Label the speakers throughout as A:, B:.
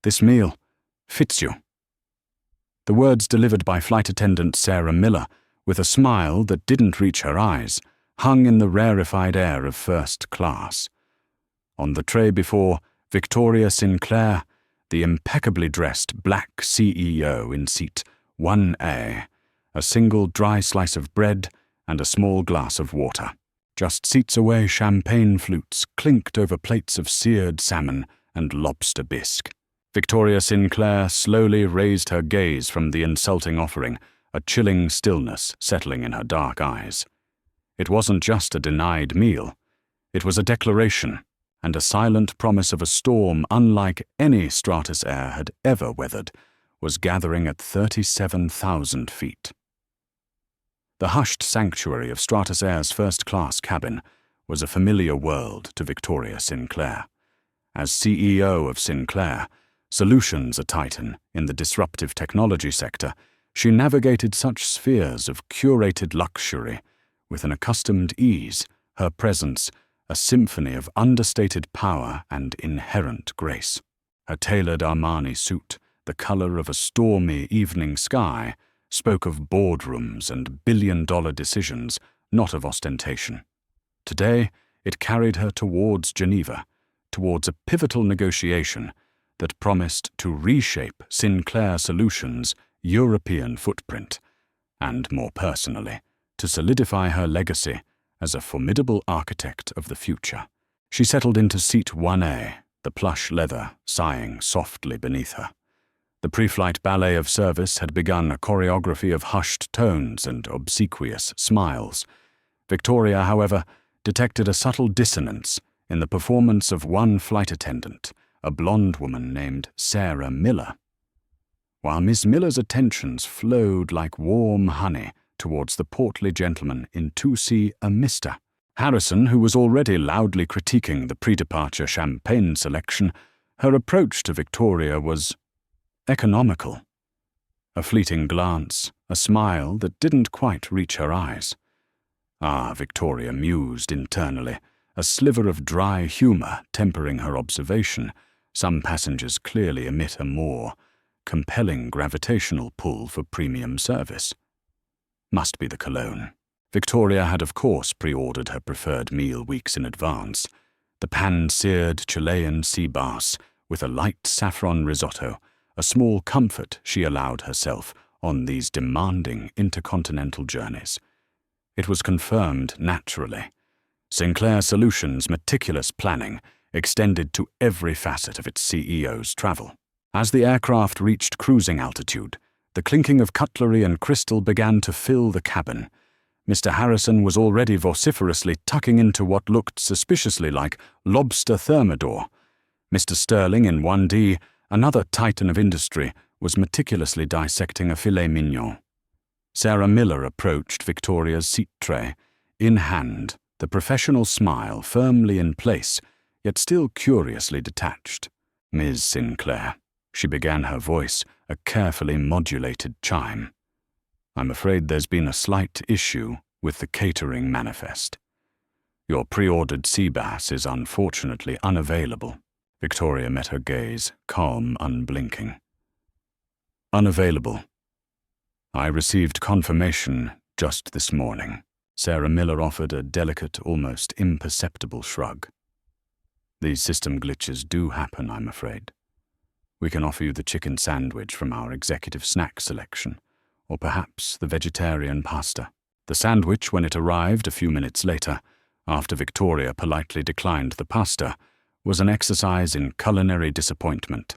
A: This meal fits you." The words delivered by flight attendant Sarah Miller, with a smile that didn't reach her eyes, hung in the rarefied air of first class. On the tray before Victoria Sinclair, the impeccably dressed black CEO in seat 1A, a single dry slice of bread and a small glass of water. Just seats away, champagne flutes clinked over plates of seared salmon and lobster bisque. Victoria Sinclair slowly raised her gaze from the insulting offering, a chilling stillness settling in her dark eyes. It wasn't just a denied meal. It was a declaration and a silent promise of a storm unlike any Stratus Air had ever weathered was gathering at 37,000 feet. The hushed sanctuary of Stratus Air's first-class cabin was a familiar world to Victoria Sinclair. As CEO of Sinclair, Solutions a titan in the disruptive technology sector, she navigated such spheres of curated luxury with an accustomed ease, her presence a symphony of understated power and inherent grace. Her tailored Armani suit, the color of a stormy evening sky, spoke of boardrooms and billion-dollar decisions, not of ostentation. Today, it carried her towards Geneva, towards a pivotal negotiation that promised to reshape Sinclair Solutions' European footprint, and more personally, to solidify her legacy as a formidable architect of the future. She settled into seat 1A, the plush leather sighing softly beneath her. The pre-flight ballet of service had begun a choreography of hushed tones and obsequious smiles. Victoria, however, detected a subtle dissonance in the performance of one flight attendant, a blonde woman named Sarah Miller. While Miss Miller's attentions flowed like warm honey towards the portly gentleman in 2C a Mr. Harrison, who was already loudly critiquing the pre-departure champagne selection, her approach to Victoria was economical. A fleeting glance, a smile that didn't quite reach her eyes. Ah, Victoria mused internally, a sliver of dry humor tempering her observation. Some passengers clearly emit a more compelling gravitational pull for premium service. Must be the cologne. Victoria had of course pre-ordered her preferred meal weeks in advance. The pan-seared Chilean sea bass with a light saffron risotto, a small comfort she allowed herself on these demanding intercontinental journeys. It was confirmed naturally. Sinclair Solutions' meticulous planning extended to every facet of its CEO's travel. As the aircraft reached cruising altitude, the clinking of cutlery and crystal began to fill the cabin. Mr. Harrison was already vociferously tucking into what looked suspiciously like lobster thermidor. Mr. Sterling in 1D, another titan of industry, was meticulously dissecting a filet mignon. Sarah Miller approached Victoria's seat tray, in hand, the professional smile firmly in place, yet still curiously detached. "Ms. Sinclair," she began, her voice a carefully modulated chime. "I'm afraid there's been a slight issue with the catering manifest. Your pre-ordered sea bass is unfortunately unavailable." Victoria met her gaze, calm, unblinking. "Unavailable. I received confirmation just this morning." Sarah Miller offered a delicate, almost imperceptible shrug. "These system glitches do happen, I'm afraid. We can offer you the chicken sandwich from our executive snack selection, or perhaps the vegetarian pasta." The sandwich, when it arrived a few minutes later, after Victoria politely declined the pasta, was an exercise in culinary disappointment.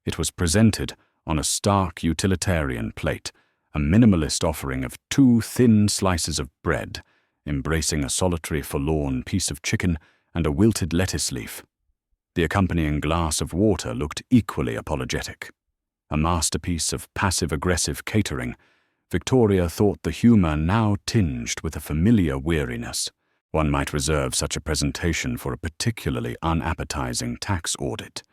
A: It was presented on a stark utilitarian plate, a minimalist offering of 2 thin slices of bread, embracing a solitary forlorn piece of chicken and a wilted lettuce leaf. The accompanying glass of water looked equally apologetic. A masterpiece of passive-aggressive catering, Victoria thought the humor now tinged with a familiar weariness. One might reserve such a presentation for a particularly unappetizing tax audit.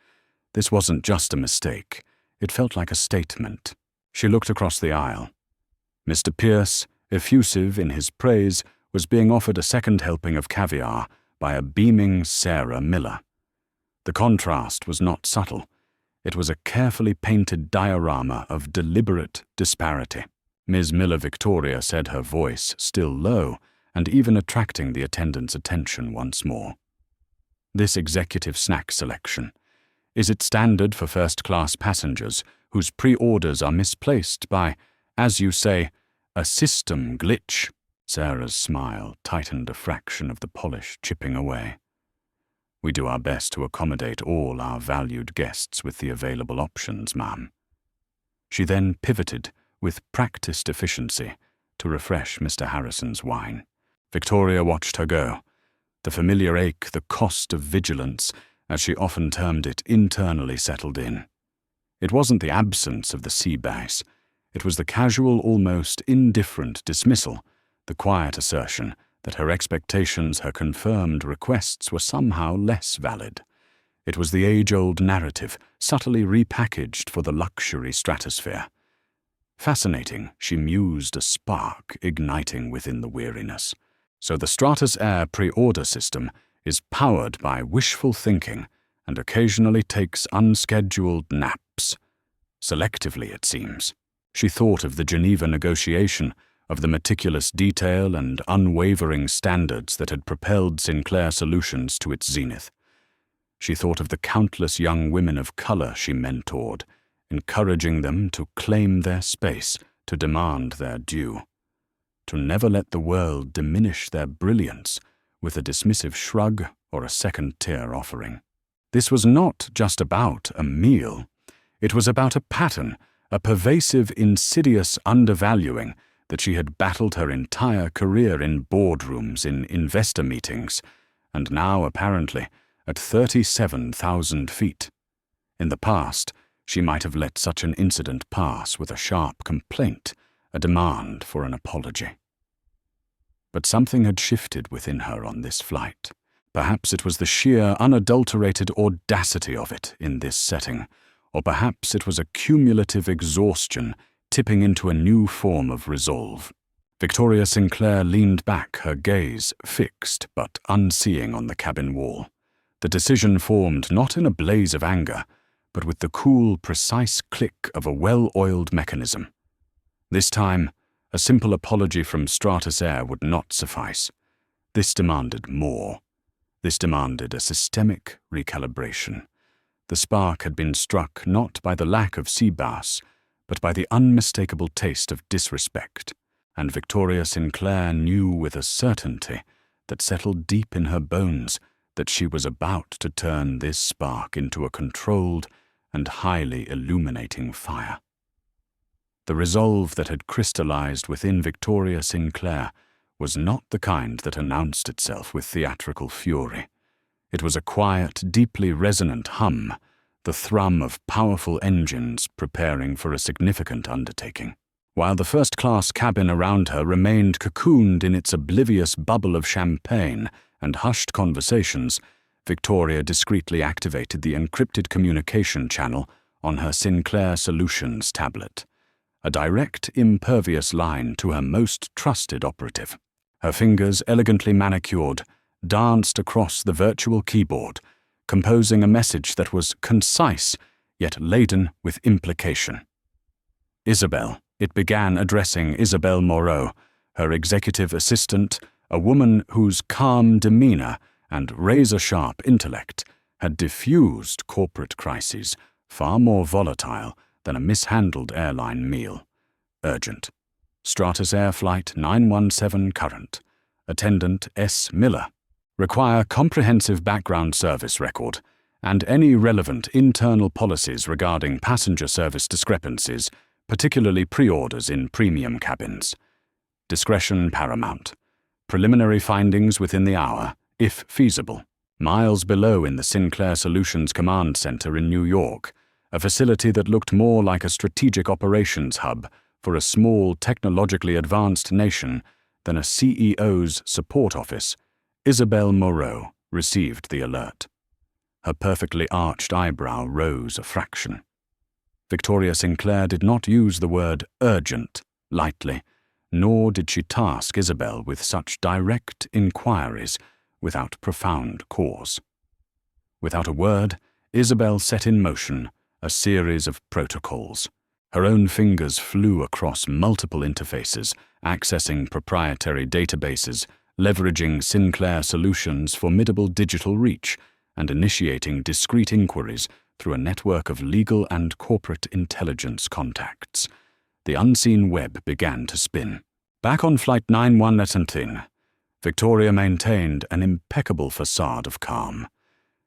A: This wasn't just a mistake. It felt like a statement. She looked across the aisle. Mr. Pierce, effusive in his praise, was being offered a second helping of caviar by a beaming Sarah Miller. The contrast was not subtle. It was a carefully painted diorama of deliberate disparity. Ms. Miller Victoria said, her voice still low, and even attracting the attendant's attention once more. This executive snack selection, is it standard for first-class passengers whose pre-orders are misplaced by, as you say, a system glitch? Sarah's smile tightened a fraction of the polish chipping away. We do our best to accommodate all our valued guests with the available options, ma'am. She then pivoted with practiced efficiency to refresh Mr. Harrison's wine. Victoria watched her go. The familiar ache, the cost of vigilance, as she often termed it, internally settled in. It wasn't the absence of the sea bass. It was the casual, almost indifferent dismissal, the quiet assertion that her expectations, her confirmed requests, were somehow less valid. It was the age-old narrative, subtly repackaged for the luxury stratosphere. Fascinating, she mused, a spark igniting within the weariness. So the Stratus Air pre-order system is powered by wishful thinking and occasionally takes unscheduled naps. Selectively, it seems. She thought of the Geneva negotiation, of the meticulous detail and unwavering standards that had propelled Sinclair Solutions to its zenith. She thought of the countless young women of color she mentored, encouraging them to claim their space, to demand their due, to never let the world diminish their brilliance with a dismissive shrug or a second-tier offering. This was not just about a meal. It was about a pattern, a pervasive, insidious undervaluing that she had battled her entire career in boardrooms, in investor meetings, and now, apparently, at 37,000 feet. In the past, she might have let such an incident pass with a sharp complaint, a demand for an apology. But something had shifted within her on this flight. Perhaps it was the sheer, unadulterated audacity of it in this setting, or perhaps it was a cumulative exhaustion tipping into a new form of resolve. Victoria Sinclair leaned back, her gaze fixed but unseeing on the cabin wall. The decision formed not in a blaze of anger, but with the cool, precise click of a well-oiled mechanism. This time, a simple apology from Stratus Air would not suffice. This demanded more. This demanded a systemic recalibration. The spark had been struck not by the lack of sea bass, but by the unmistakable taste of disrespect, and Victoria Sinclair knew with a certainty that settled deep in her bones that she was about to turn this spark into a controlled and highly illuminating fire. The resolve that had crystallized within Victoria Sinclair was not the kind that announced itself with theatrical fury. It was a quiet, deeply resonant hum, the thrum of powerful engines preparing for a significant undertaking. While the first-class cabin around her remained cocooned in its oblivious bubble of champagne and hushed conversations, Victoria discreetly activated the encrypted communication channel on her Sinclair Solutions tablet, a direct, impervious line to her most trusted operative. Her fingers, elegantly manicured, danced across the virtual keyboard, composing a message that was concise, yet laden with implication. Isabel. It began addressing Isabel Moreau, her executive assistant, a woman whose calm demeanor and razor-sharp intellect had diffused corporate crises far more volatile than a mishandled airline meal. Urgent. Stratus Air Flight 917 current. Attendant S. Miller. Require comprehensive background service record and any relevant internal policies regarding passenger service discrepancies, particularly pre-orders in premium cabins. Discretion paramount. Preliminary findings within the hour, if feasible. Miles below in the Sinclair Solutions Command Center in New York, a facility that looked more like a strategic operations hub for a small, technologically advanced nation than a CEO's support office, Isabel Moreau received the alert. Her perfectly arched eyebrow rose a fraction. Victoria Sinclair did not use the word urgent lightly, nor did she task Isabel with such direct inquiries without profound cause. Without a word, Isabel set in motion a series of protocols. Her own fingers flew across multiple interfaces, accessing proprietary databases, leveraging Sinclair Solutions' formidable digital reach, and initiating discrete inquiries through a network of legal and corporate intelligence contacts. The unseen web began to spin. Back on Flight 91 Victoria maintained an impeccable facade of calm.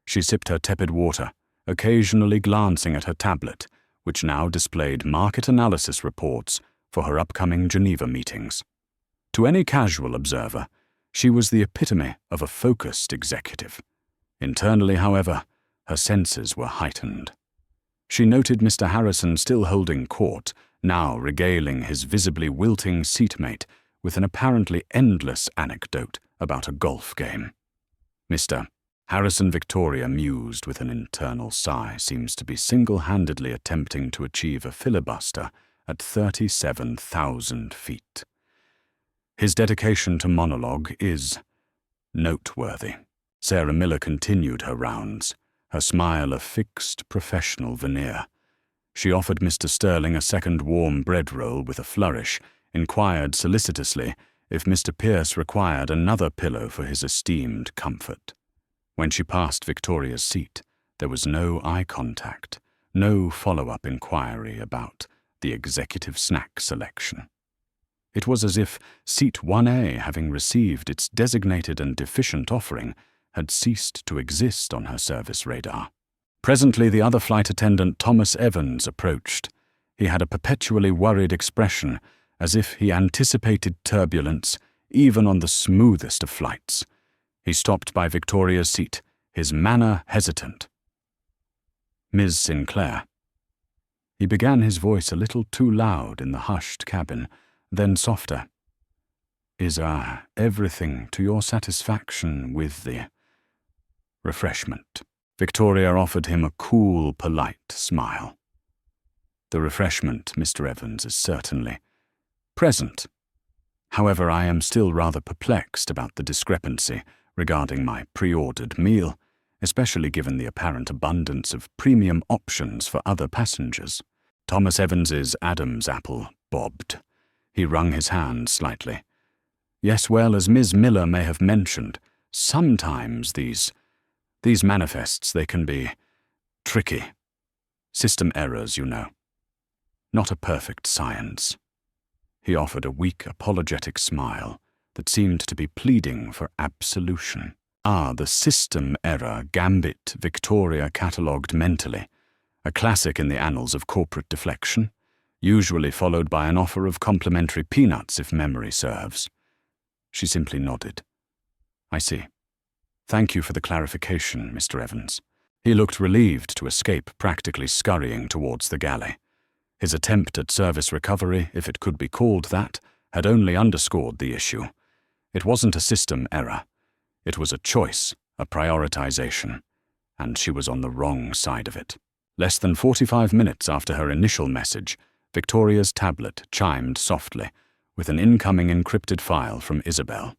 A: She sipped her tepid water, occasionally glancing at her tablet, which now displayed market analysis reports for her upcoming Geneva meetings. To any casual observer, she was the epitome of a focused executive. Internally, however, her senses were heightened. She noted Mr. Harrison still holding court, now regaling his visibly wilting seatmate with an apparently endless anecdote about a golf game. Mr. Harrison, Victoria mused with an internal sigh, seems to be single-handedly attempting to achieve a filibuster at 37,000 feet. His dedication to monologue is noteworthy. Sarah Miller continued her rounds, her smile a fixed professional veneer. She offered Mr. Sterling a second warm bread roll with a flourish, inquired solicitously if Mr. Pierce required another pillow for his esteemed comfort. When she passed Victoria's seat, there was no eye contact, no follow-up inquiry about the executive snack selection. It was as if Seat 1A, having received its designated and deficient offering, had ceased to exist on her service radar. Presently, the other flight attendant, Thomas Evans, approached. He had a perpetually worried expression, as if he anticipated turbulence, even on the smoothest of flights. He stopped by Victoria's seat, his manner hesitant. "Ms. Sinclair." He began, his voice a little too loud in the hushed cabin, then softer. "Is everything to your satisfaction with the refreshment?" Victoria offered him a cool, polite smile. "The refreshment, Mr. Evans, is certainly present. However, I am still rather perplexed about the discrepancy regarding my pre-ordered meal, especially given the apparent abundance of premium options for other passengers." Thomas Evans's Adam's apple bobbed. He wrung his hand slightly. "Yes, well, as Ms. Miller may have mentioned, sometimes these manifests, they can be tricky. System errors, you know. Not a perfect science." He offered a weak, apologetic smile that seemed to be pleading for absolution. The system error gambit Victoria catalogued mentally, a classic in the annals of corporate deflection, usually followed by an offer of complimentary peanuts if memory serves. She simply nodded. "I see. Thank you for the clarification, Mr. Evans." He looked relieved to escape practically scurrying towards the galley. His attempt at service recovery, if it could be called that, had only underscored the issue. It wasn't a system error. It was a choice, a prioritization, and she was on the wrong side of it. Less than 45 minutes after her initial message, Victoria's tablet chimed softly, with an incoming encrypted file from Isabel.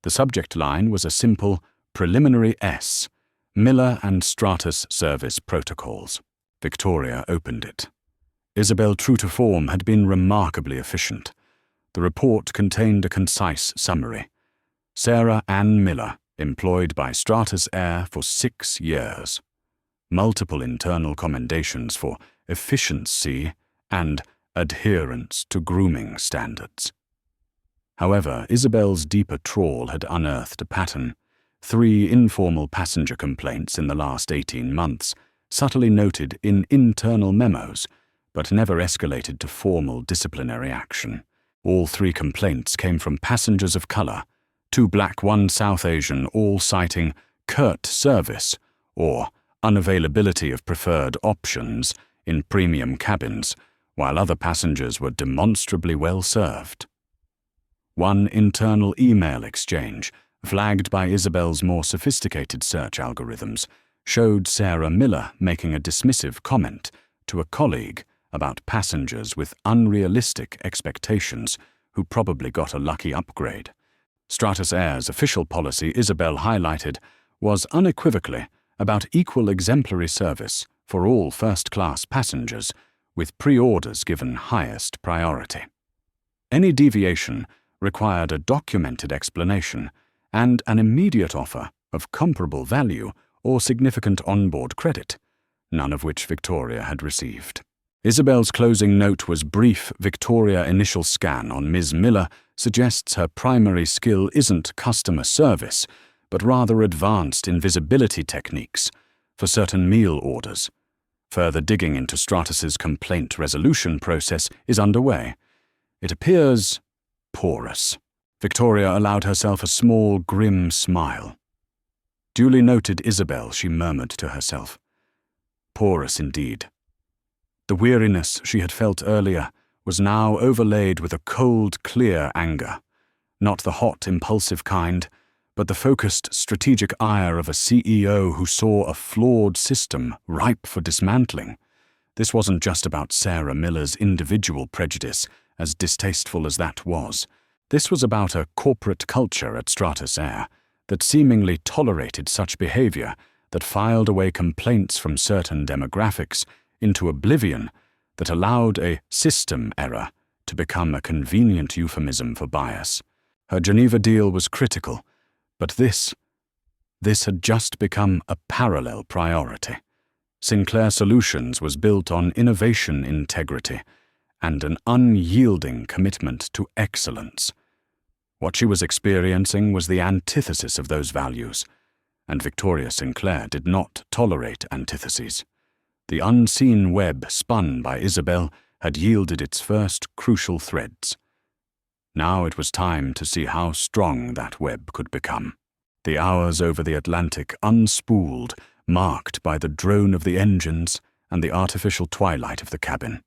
A: The subject line was a simple Preliminary S, Miller and Stratus Service Protocols. Victoria opened it. Isabel, true to form, had been remarkably efficient. The report contained a concise summary. Sarah Ann Miller, employed by Stratus Air for 6 years. Multiple internal commendations for efficiency and adherence to grooming standards. However, Isabel's deeper trawl had unearthed a pattern. 3 informal passenger complaints in the last 18 months, subtly noted in internal memos, but never escalated to formal disciplinary action. All 3 complaints came from passengers of color, 2 black, 1 South Asian, all citing curt service or unavailability of preferred options in premium cabins, while other passengers were demonstrably well served. 1 internal email exchange, flagged by Isabel's more sophisticated search algorithms, showed Sarah Miller making a dismissive comment to a colleague about passengers with unrealistic expectations who probably got a lucky upgrade. Stratus Air's official policy, Isabel highlighted, was unequivocally about equal exemplary service for all first-class passengers, with pre-orders given highest priority. Any deviation required a documented explanation and an immediate offer of comparable value or significant onboard credit, none of which Victoria had received. Isabel's closing note was brief. Victoria initial scan on Ms. Miller suggests her primary skill isn't customer service, but rather advanced invisibility techniques for certain meal orders. Further digging into Stratus's complaint resolution process is underway. It appears porous. Victoria allowed herself a small, grim smile. Duly noted, Isabel, she murmured to herself. Porous indeed. The weariness she had felt earlier was now overlaid with a cold, clear anger, not the hot, impulsive kind, but the focused, strategic ire of a CEO who saw a flawed system ripe for dismantling. This wasn't just about Sarah Miller's individual prejudice, as distasteful as that was. This was about a corporate culture at Stratus Air that seemingly tolerated such behavior, that filed away complaints from certain demographics into oblivion, that allowed a system error to become a convenient euphemism for bias. Her Geneva deal was critical, but this had just become a parallel priority. Sinclair Solutions was built on innovation integrity and an unyielding commitment to excellence. What she was experiencing was the antithesis of those values, and Victoria Sinclair did not tolerate antitheses. The unseen web spun by Isabel had yielded its first crucial threads. Now it was time to see how strong that web could become. The hours over the Atlantic unspooled, marked by the drone of the engines and the artificial twilight of the cabin.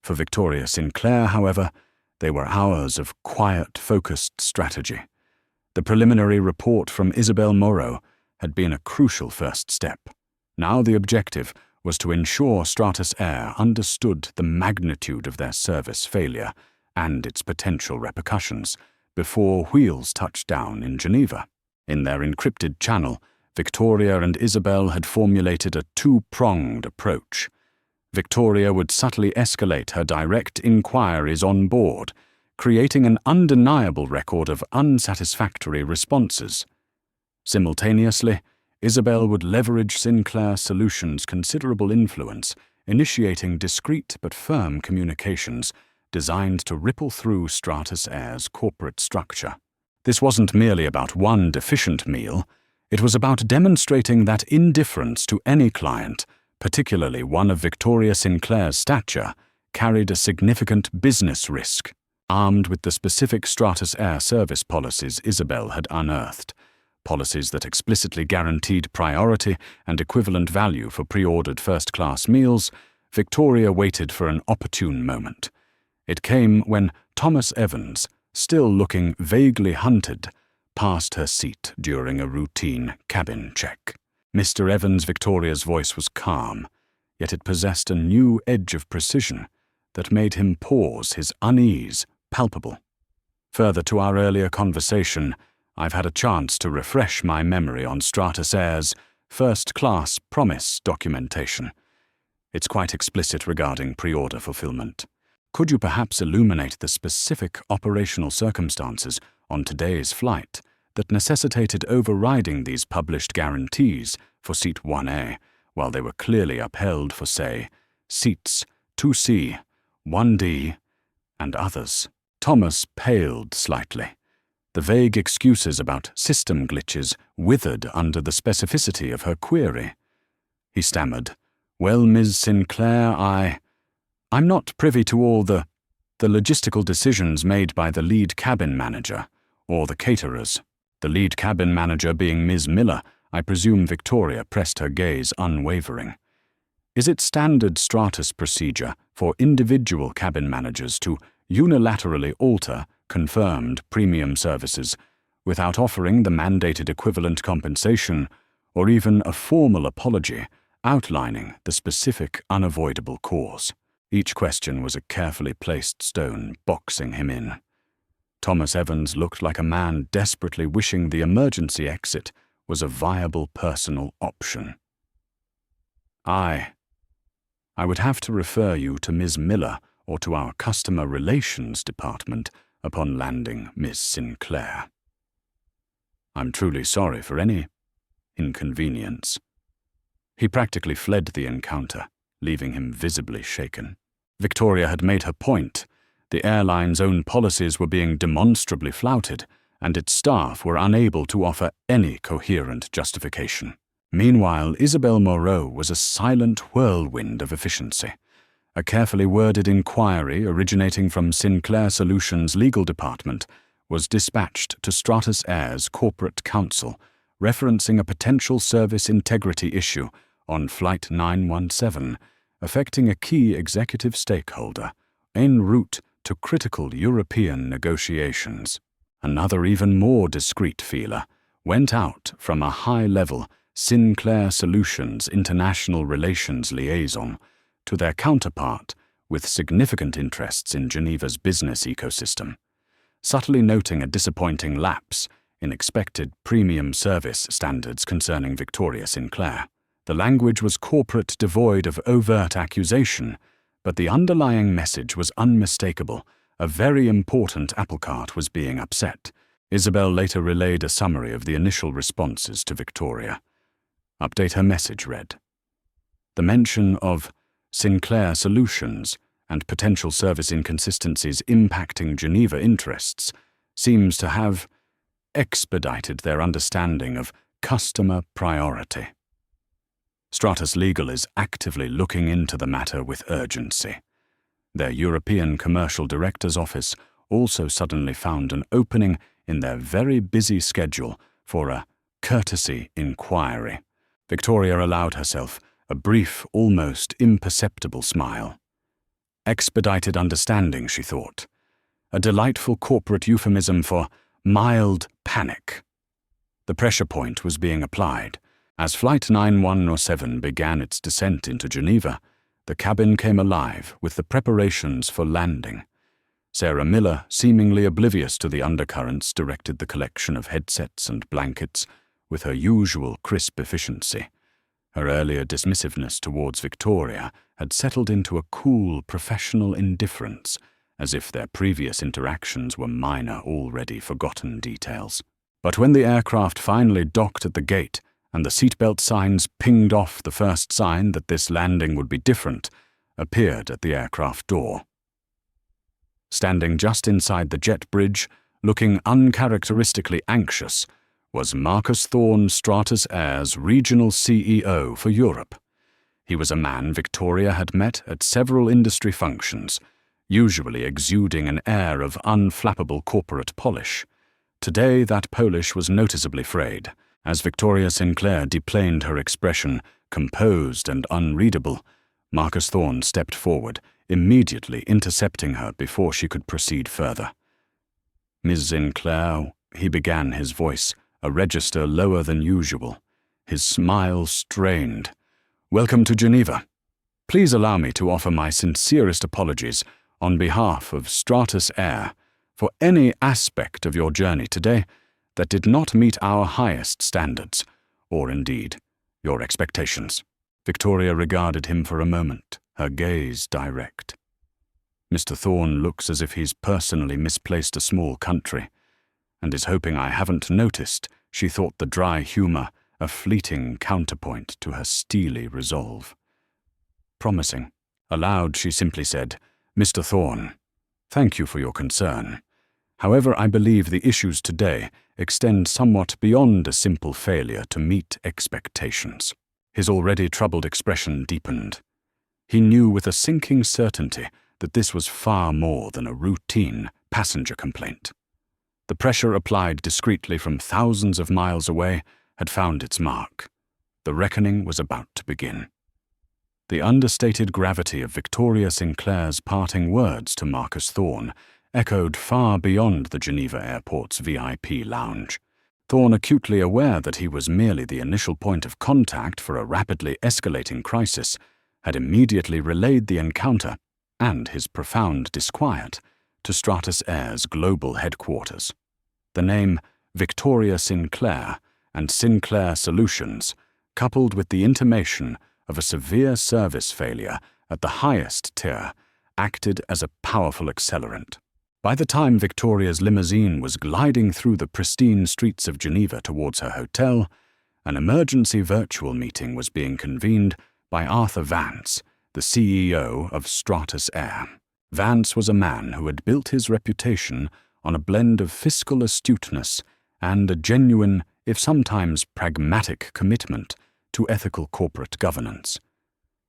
A: For Victoria Sinclair, however, they were hours of quiet, focused strategy. The preliminary report from Isabel Moreau had been a crucial first step. Now the objective was to ensure Stratus Air understood the magnitude of their service failure and its potential repercussions before wheels touched down in Geneva. In their encrypted channel, Victoria and Isabel had formulated a two-pronged approach. Victoria would subtly escalate her direct inquiries on board, creating an undeniable record of unsatisfactory responses. Simultaneously, Isabel would leverage Sinclair Solutions' considerable influence, initiating discreet but firm communications designed to ripple through Stratus Air's corporate structure. This wasn't merely about one deficient meal, it was about demonstrating that indifference to any client, particularly one of Victoria Sinclair's stature, carried a significant business risk. Armed with the specific Stratus Air service policies Isabel had unearthed, policies that explicitly guaranteed priority and equivalent value for pre-ordered first-class meals, Victoria waited for an opportune moment. It came when Thomas Evans, still looking vaguely hunted, passed her seat during a routine cabin check. Mr. Evans, Victoria's voice was calm, yet it possessed a new edge of precision that made him pause, his unease palpable. Further to our earlier conversation, I've had a chance to refresh my memory on Stratus Air's first-class promise documentation. It's quite explicit regarding pre-order fulfillment. Could you perhaps illuminate the specific operational circumstances on today's flight that necessitated overriding these published guarantees for Seat 1A, while they were clearly upheld for, say, Seats 2C, 1D, and others? Thomas paled slightly. The vague excuses about system glitches withered under the specificity of her query. He stammered, "Well, Ms. Sinclair, I'm not privy to all the logistical decisions made by the lead cabin manager, or the caterers." The lead cabin manager being Ms. Miller, I presume Victoria pressed her gaze unwavering. Is it standard Stratus procedure for individual cabin managers to unilaterally alter confirmed premium services without offering the mandated equivalent compensation or even a formal apology outlining the specific unavoidable cause? Each question was a carefully placed stone boxing him in. Thomas Evans looked like a man desperately wishing the emergency exit was a viable personal option. I would have to refer you to Ms. Miller or to our Customer Relations Department upon landing Miss Sinclair. I'm truly sorry for any inconvenience. He practically fled the encounter, leaving him visibly shaken. Victoria had made her point. The airline's own policies were being demonstrably flouted, and its staff were unable to offer any coherent justification. Meanwhile, Isabel Moreau was a silent whirlwind of efficiency. A carefully worded inquiry originating from Sinclair Solutions' legal department was dispatched to Stratus Air's corporate counsel, referencing a potential service integrity issue on Flight 917, affecting a key executive stakeholder, en route to critical European negotiations. Another even more discreet feeler went out from a high-level Sinclair Solutions International Relations liaison to their counterpart with significant interests in Geneva's business ecosystem, subtly noting a disappointing lapse in expected premium service standards concerning Victoria Sinclair. The language was corporate, devoid of overt accusation, but the underlying message was unmistakable. A very important apple cart was being upset. Isabel later relayed a summary of the initial responses to Victoria. Update her message read: the mention of Sinclair Solutions and potential service inconsistencies impacting Geneva interests seems to have expedited their understanding of customer priority. Stratus Legal is actively looking into the matter with urgency. Their European Commercial Director's Office also suddenly found an opening in their very busy schedule for a courtesy inquiry. Victoria allowed herself a brief, almost imperceptible smile. Expedited understanding, she thought. A delightful corporate euphemism for mild panic. The pressure point was being applied. As Flight 917 began its descent into Geneva, the cabin came alive with the preparations for landing. Sarah Miller, seemingly oblivious to the undercurrents, directed the collection of headsets and blankets with her usual crisp efficiency. Her earlier dismissiveness towards Victoria had settled into a cool, professional indifference, as if their previous interactions were minor, already forgotten details. But when the aircraft finally docked at the gate, and the seatbelt signs pinged off the first sign that this landing would be different, appeared at the aircraft door. Standing just inside the jet bridge, looking uncharacteristically anxious, was Marcus Thorne, Stratus Air's regional CEO for Europe. He was a man Victoria had met at several industry functions, usually exuding an air of unflappable corporate polish. Today that polish was noticeably frayed. As Victoria Sinclair deplaned her expression, composed and unreadable, Marcus Thorne stepped forward, immediately intercepting her before she could proceed further. "Ms. Sinclair," he began, his voice a register lower than usual, his smile strained. "Welcome to Geneva. Please allow me to offer my sincerest apologies on behalf of Stratus Air for any aspect of your journey today that did not meet our highest standards, or indeed, your expectations." Victoria regarded him for a moment, her gaze direct. "Mr. Thorne looks as if he's personally misplaced a small country, and is hoping I haven't noticed," she thought, the dry humor a fleeting counterpoint to her steely resolve. Promising. Aloud she simply said, "Mr. Thorne, thank you for your concern. However, I believe the issues today extend somewhat beyond a simple failure to meet expectations." His already troubled expression deepened. He knew with a sinking certainty that this was far more than a routine passenger complaint. The pressure applied discreetly from thousands of miles away had found its mark. The reckoning was about to begin. The understated gravity of Victoria Sinclair's parting words to Marcus Thorne echoed far beyond the Geneva airport's VIP lounge. Thorne, acutely aware that he was merely the initial point of contact for a rapidly escalating crisis, had immediately relayed the encounter and his profound disquiet to Stratus Air's global headquarters. The name Victoria Sinclair and Sinclair Solutions, coupled with the intimation of a severe service failure at the highest tier, acted as a powerful accelerant. By the time Victoria's limousine was gliding through the pristine streets of Geneva towards her hotel, an emergency virtual meeting was being convened by Arthur Vance, the CEO of Stratus Air. Vance was a man who had built his reputation on a blend of fiscal astuteness and a genuine, if sometimes pragmatic, commitment to ethical corporate governance.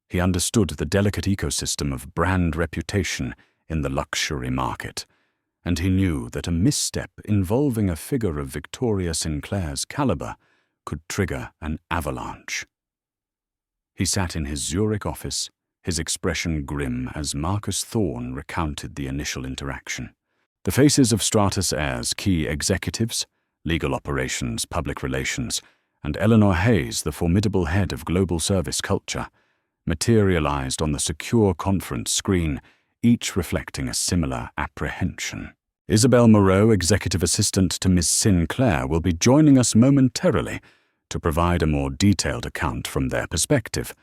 A: He understood the delicate ecosystem of brand reputation in the luxury market, and he knew that a misstep involving a figure of Victoria Sinclair's caliber could trigger an avalanche. He sat in his Zurich office, his expression grim as Marcus Thorne recounted the initial interaction. The faces of Stratus Air's key executives, legal operations, public relations, and Eleanor Hayes, the formidable head of global service culture, materialized on the secure conference screen, each reflecting a similar apprehension. Isabel Moreau, executive assistant to Ms. Sinclair, will be joining us momentarily to provide a more detailed account from their perspective.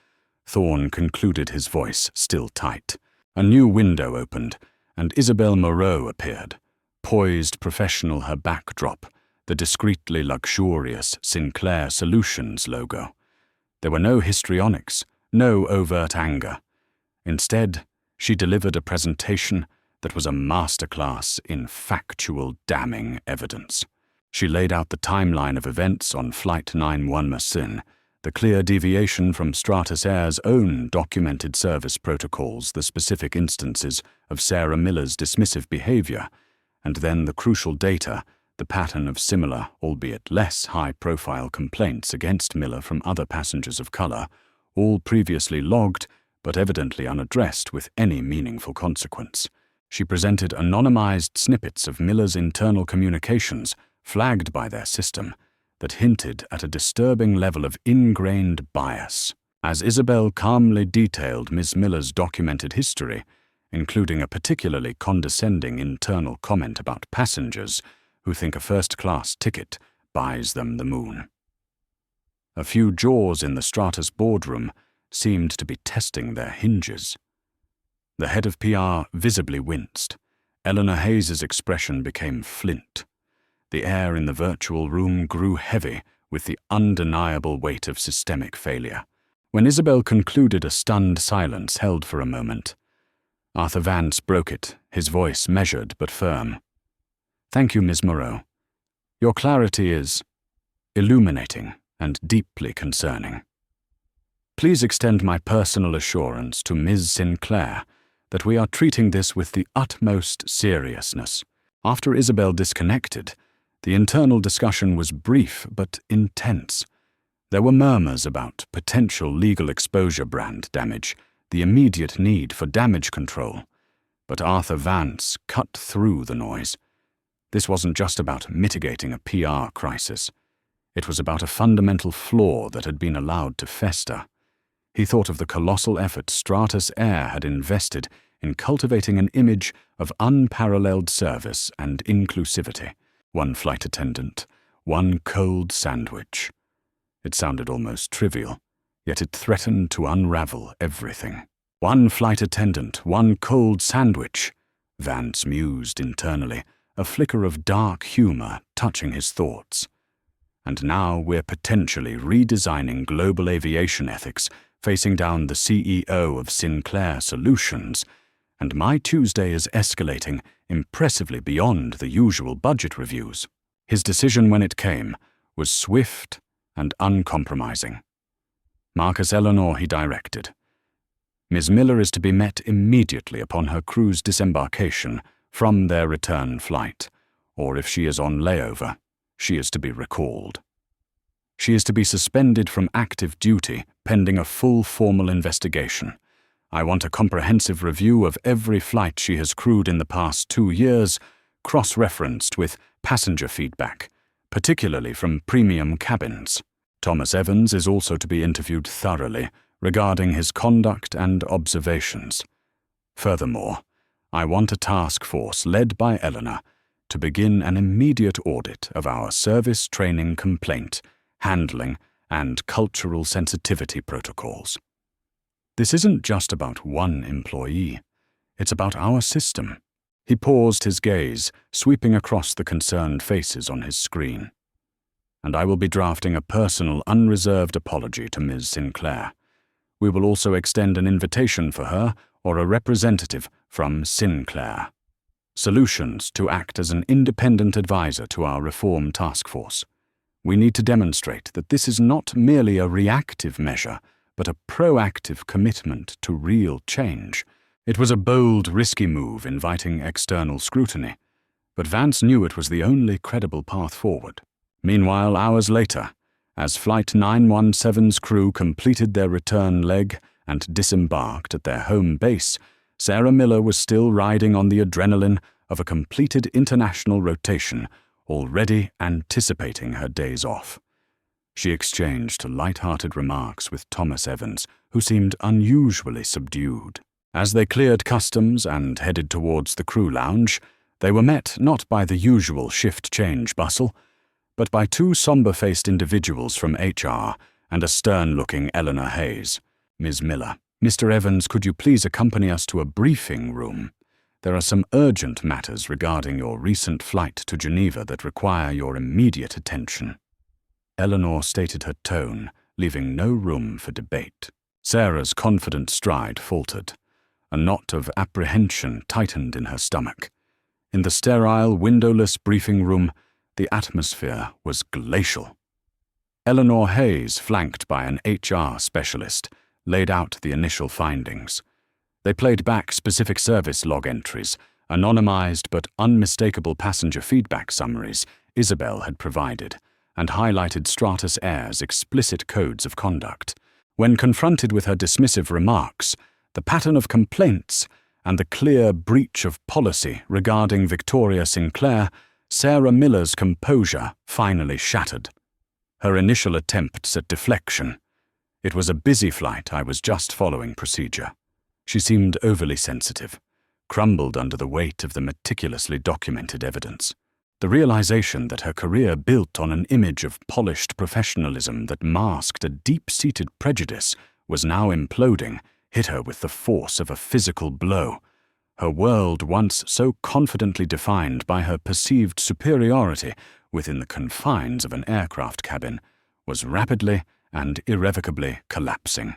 A: Thorne concluded, his voice still tight. A new window opened, and Isabel Moreau appeared, poised professional, her backdrop, the discreetly luxurious Sinclair Solutions logo. There were no histrionics, no overt anger. Instead, she delivered a presentation that was a masterclass in factual, damning evidence. She laid out the timeline of events on Flight 91 Mersin, the clear deviation from Stratus Air's own documented service protocols, the specific instances of Sarah Miller's dismissive behavior, and then the crucial data, the pattern of similar, albeit less high-profile complaints against Miller from other passengers of color, all previously logged but evidently unaddressed with any meaningful consequence. She presented anonymized snippets of Miller's internal communications, flagged by their system, that hinted at a disturbing level of ingrained bias. As Isabel calmly detailed Ms. Miller's documented history, including a particularly condescending internal comment about passengers who think a first-class ticket buys them the moon. A few jaws in the Stratus boardroom seemed to be testing their hinges. The head of PR visibly winced. Eleanor Hayes's expression became flint. The air in the virtual room grew heavy with the undeniable weight of systemic failure. When Isabel concluded, a stunned silence held for a moment. Arthur Vance broke it, his voice measured but firm. "Thank you, Ms. Moreau. Your clarity is illuminating and deeply concerning. Please extend my personal assurance to Ms. Sinclair that we are treating this with the utmost seriousness." After Isabel disconnected, the internal discussion was brief but intense. There were murmurs about potential legal exposure, brand damage, the immediate need for damage control. But Arthur Vance cut through the noise. This wasn't just about mitigating a PR crisis. It was about a fundamental flaw that had been allowed to fester. He thought of the colossal effort Stratus Air had invested in cultivating an image of unparalleled service and inclusivity. One flight attendant, one cold sandwich. It sounded almost trivial, yet it threatened to unravel everything. One flight attendant, one cold sandwich, Vance mused internally, a flicker of dark humor touching his thoughts. And now we're potentially redesigning global aviation ethics, facing down the CEO of Sinclair Solutions, and my Tuesday is escalating impressively beyond the usual budget reviews. His decision, when it came, was swift and uncompromising. "Marcus Eleanor," he directed. "Ms. Miller is to be met immediately upon her crew's disembarkation from their return flight, or if she is on layover, she is to be recalled. She is to be suspended from active duty pending a full formal investigation. I want a comprehensive review of every flight she has crewed in the past 2 years, cross-referenced with passenger feedback, particularly from premium cabins. Thomas Evans is also to be interviewed thoroughly regarding his conduct and observations. Furthermore, I want a task force led by Eleanor to begin an immediate audit of our service training, complaint handling, and cultural sensitivity protocols." This isn't just about one employee. It's about our system. He paused, his gaze sweeping across the concerned faces on his screen. And I will be drafting a personal, unreserved apology to Ms. Sinclair. We will also extend an invitation for her or a representative from Sinclair Solutions to act as an independent advisor to our reform task force. We need to demonstrate that this is not merely a reactive measure, but a proactive commitment to real change. It was a bold, risky move inviting external scrutiny, but Vance knew it was the only credible path forward. Meanwhile, hours later, as Flight 917's crew completed their return leg and disembarked at their home base, Sarah Miller was still riding on the adrenaline of a completed international rotation, already anticipating her days off. She exchanged light-hearted remarks with Thomas Evans, who seemed unusually subdued. As they cleared customs and headed towards the crew lounge, they were met not by the usual shift change bustle, but by two somber-faced individuals from HR and a stern-looking Eleanor Hayes. Ms. Miller, Mr. Evans, could you please accompany us to a briefing room? There are some urgent matters regarding your recent flight to Geneva that require your immediate attention. Eleanor stated her tone, leaving no room for debate. Sarah's confident stride faltered. A knot of apprehension tightened in her stomach. In the sterile, windowless briefing room, the atmosphere was glacial. Eleanor Hayes, flanked by an HR specialist, laid out the initial findings. They played back specific service log entries, anonymized but unmistakable passenger feedback summaries Isabel had provided, and highlighted Stratus Air's explicit codes of conduct. When confronted with her dismissive remarks, the pattern of complaints, and the clear breach of policy regarding Victoria Sinclair, Sarah Miller's composure finally shattered. Her initial attempts at deflection. It was a busy flight, I was just following procedure. She seemed overly sensitive, crumbled under the weight of the meticulously documented evidence. The realization that her career built on an image of polished professionalism that masked a deep-seated prejudice was now imploding hit her with the force of a physical blow. Her world, once so confidently defined by her perceived superiority within the confines of an aircraft cabin, was rapidly and irrevocably collapsing.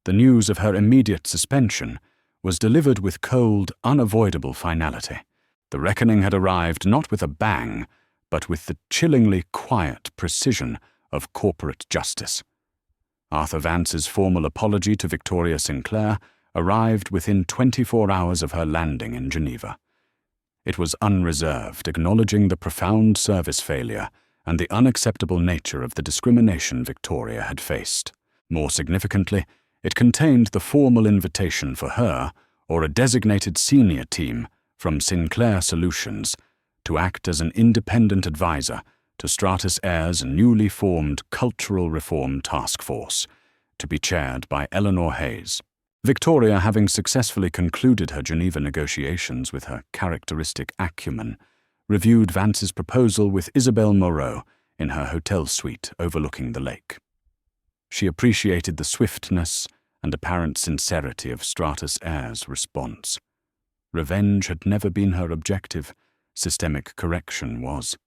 A: The news of her immediate suspension was delivered with cold, unavoidable finality. The reckoning had arrived not with a bang, but with the chillingly quiet precision of corporate justice. Arthur Vance's formal apology to Victoria Sinclair arrived within 24 hours of her landing in Geneva. It was unreserved, acknowledging the profound service failure and the unacceptable nature of the discrimination Victoria had faced. More significantly, it contained the formal invitation for her, or a designated senior team from Sinclair Solutions, to act as an independent advisor to Stratus Air's newly formed Cultural Reform Task Force, to be chaired by Eleanor Hayes. Victoria, having successfully concluded her Geneva negotiations with her characteristic acumen, reviewed Vance's proposal with Isabel Moreau in her hotel suite overlooking the lake. She appreciated the swiftness and apparent sincerity of Stratus Air's response. Revenge had never been her objective, systemic correction was.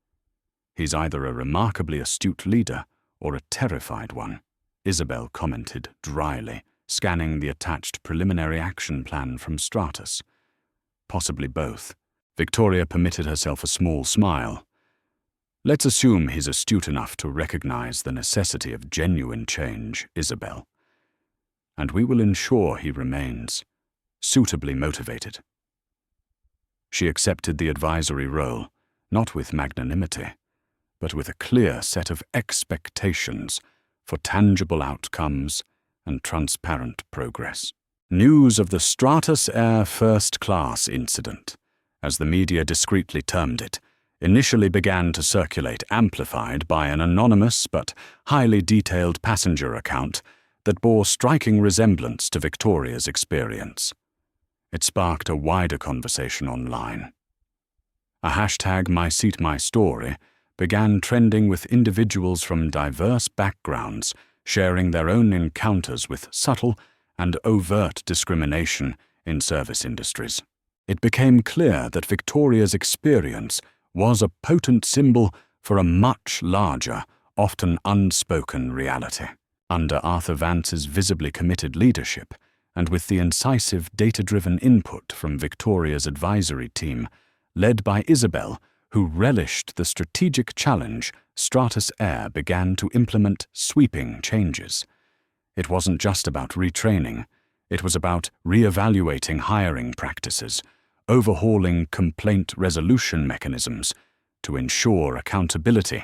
A: He's either a remarkably astute leader or a terrified one, Isabel commented dryly, scanning the attached preliminary action plan from Stratus. Possibly both. Victoria permitted herself a small smile. Let's assume he's astute enough to recognize the necessity of genuine change, Isabel. And we will ensure he remains suitably motivated. She accepted the advisory role, not with magnanimity, but with a clear set of expectations for tangible outcomes and transparent progress. News of the Stratus Air First Class incident, as the media discreetly termed it, initially began to circulate, amplified by an anonymous but highly detailed passenger account that bore striking resemblance to Victoria's experience. It sparked a wider conversation online. A hashtag #MySeatMyStory began trending with individuals from diverse backgrounds sharing their own encounters with subtle and overt discrimination in service industries. It became clear that Victoria's experience was a potent symbol for a much larger, often unspoken reality. Under Arthur Vance's visibly committed leadership, and with the incisive data-driven input from Victoria's advisory team, led by Isabel, who relished the strategic challenge, Stratus Air began to implement sweeping changes. It wasn't just about retraining, it was about re-evaluating hiring practices, overhauling complaint resolution mechanisms to ensure accountability,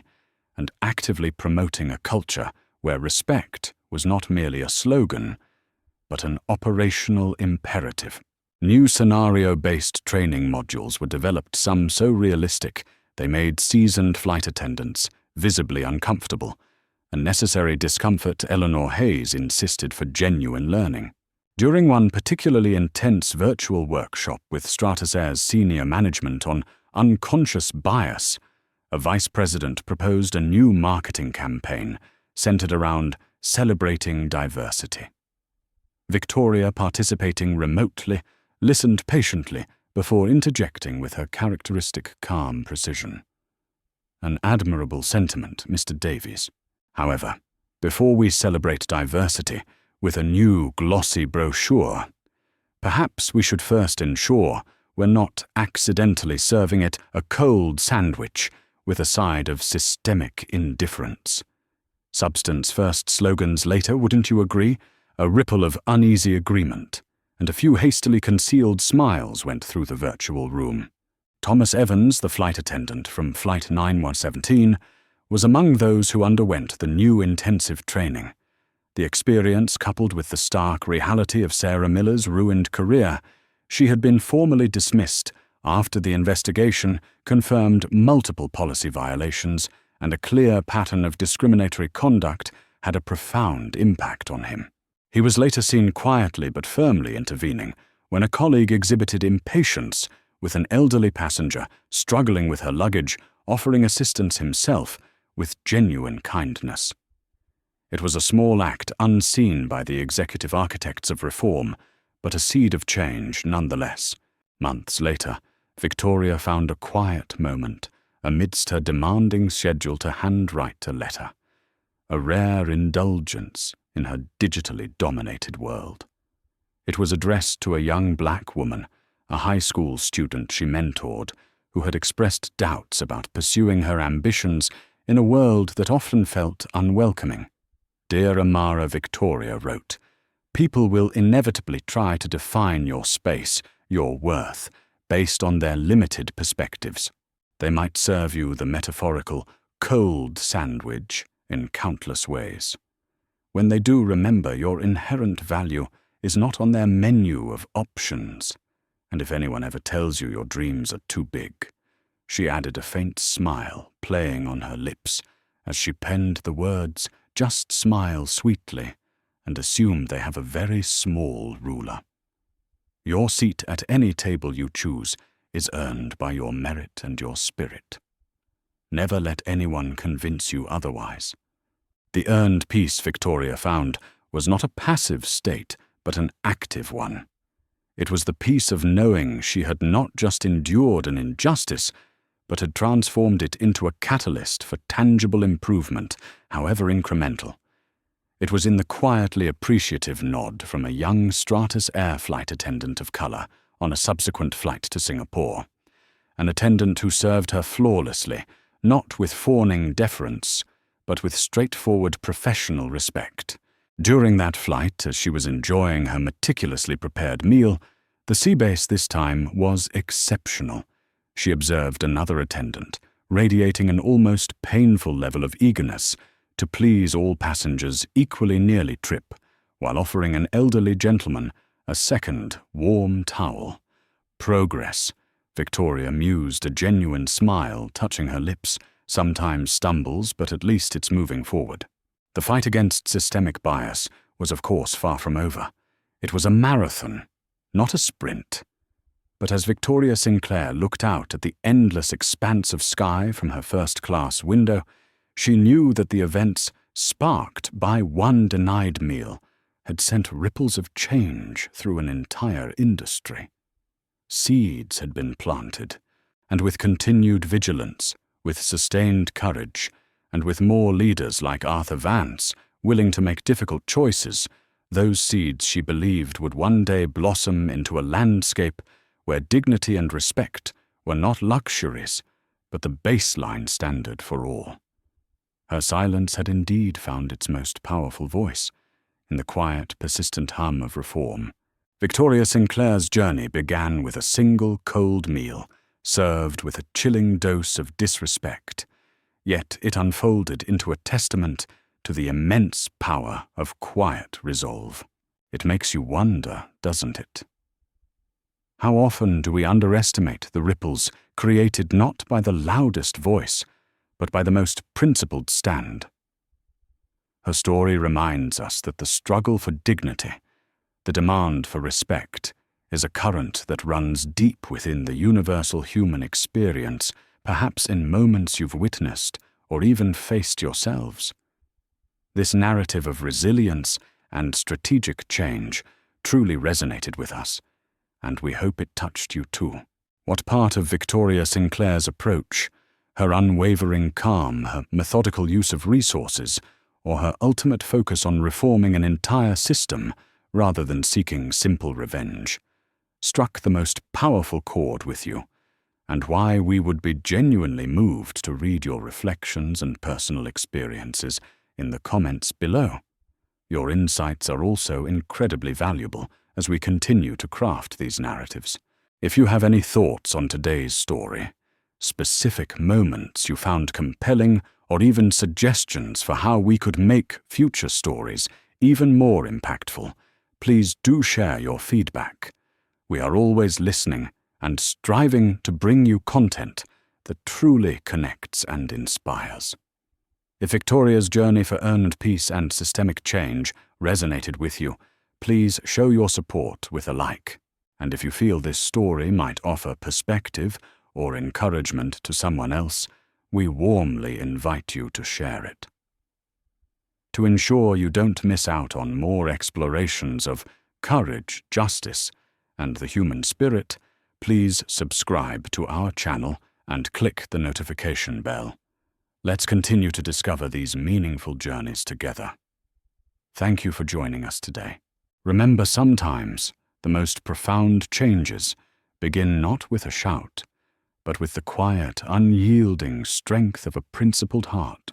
A: and actively promoting a culture where respect was not merely a slogan, but an operational imperative. New scenario-based training modules were developed, some so realistic they made seasoned flight attendants visibly uncomfortable, a necessary discomfort Eleanor Hayes insisted for genuine learning. During one particularly intense virtual workshop with Stratus Air's senior management on unconscious bias, a vice president proposed a new marketing campaign centered around celebrating diversity. Victoria, participating remotely, listened patiently before interjecting with her characteristic calm precision. An admirable sentiment, Mr. Davies. However, before we celebrate diversity with a new glossy brochure, perhaps we should first ensure we're not accidentally serving it a cold sandwich with a side of systemic indifference. Substance first, slogans later, wouldn't you agree? A ripple of uneasy agreement, and a few hastily concealed smiles went through the virtual room. Thomas Evans, the flight attendant from Flight 9117, was among those who underwent the new intensive training. The experience, coupled with the stark reality of Sarah Miller's ruined career, she had been formally dismissed after the investigation confirmed multiple policy violations, and a clear pattern of discriminatory conduct had a profound impact on him. He was later seen quietly but firmly intervening when a colleague exhibited impatience with an elderly passenger struggling with her luggage, offering assistance himself with genuine kindness. It was a small act unseen by the executive architects of reform, but a seed of change nonetheless. Months later, Victoria found a quiet moment amidst her demanding schedule to handwrite a letter, a rare indulgence in her digitally dominated world. It was addressed to a young black woman, a high school student she mentored, who had expressed doubts about pursuing her ambitions in a world that often felt unwelcoming. Dear Amara, Victoria wrote, "People will inevitably try to define your space, your worth, based on their limited perspectives. They might serve you the metaphorical cold sandwich in countless ways. When they do, remember your inherent value is not on their menu of options. And if anyone ever tells you your dreams are too big," she added, a faint smile playing on her lips as she penned the words, "Just smile sweetly and assume they have a very small ruler. Your seat at any table you choose is earned by your merit and your spirit. Never let anyone convince you otherwise." The earned peace, Victoria found, was not a passive state, but an active one. It was the peace of knowing she had not just endured an injustice, but had transformed it into a catalyst for tangible improvement, however incremental. It was in the quietly appreciative nod from a young Stratus Air flight attendant of color on a subsequent flight to Singapore, an attendant who served her flawlessly, not with fawning deference, but with straightforward professional respect. During that flight, as she was enjoying her meticulously prepared meal, the seabase this time was exceptional. She observed another attendant, radiating an almost painful level of eagerness to please all passengers equally nearly trip, while offering an elderly gentleman a second warm towel. Progress, Victoria mused, a genuine smile touching her lips, sometimes stumbles, but at least it's moving forward. The fight against systemic bias was of course far from over. It was a marathon, not a sprint. But as Victoria Sinclair looked out at the endless expanse of sky from her first-class window, she knew that the events sparked by one denied meal had sent ripples of change through an entire industry. Seeds had been planted, and with continued vigilance, with sustained courage, and with more leaders like Arthur Vance willing to make difficult choices, those seeds she believed would one day blossom into a landscape where dignity and respect were not luxuries, but the baseline standard for all. Her silence had indeed found its most powerful voice in the quiet, persistent hum of reform. Victoria Sinclair's journey began with a single cold meal, served with a chilling dose of disrespect, yet it unfolded into a testament to the immense power of quiet resolve. It makes you wonder, doesn't it? How often do we underestimate the ripples created not by the loudest voice, but by the most principled stand? Her story reminds us that the struggle for dignity, the demand for respect, is a current that runs deep within the universal human experience, perhaps in moments you've witnessed or even faced yourselves. This narrative of resilience and strategic change truly resonated with us, and we hope it touched you too. What part of Victoria Sinclair's approach, her unwavering calm, her methodical use of resources, or her ultimate focus on reforming an entire system rather than seeking simple revenge, struck the most powerful chord with you, and why we would be genuinely moved to read your reflections and personal experiences in the comments below. Your insights are also incredibly valuable as we continue to craft these narratives. If you have any thoughts on today's story, specific moments you found compelling, or even suggestions for how we could make future stories even more impactful, please do share your feedback. We are always listening and striving to bring you content that truly connects and inspires. If Victoria's journey for earned peace and systemic change resonated with you, please show your support with a like. And if you feel this story might offer perspective or encouragement to someone else, we warmly invite you to share it. To ensure you don't miss out on more explorations of courage, justice, and the human spirit, please subscribe to our channel and click the notification bell. Let's continue to discover these meaningful journeys together. Thank you for joining us today. Remember, sometimes the most profound changes begin not with a shout, but with the quiet, unyielding strength of a principled heart.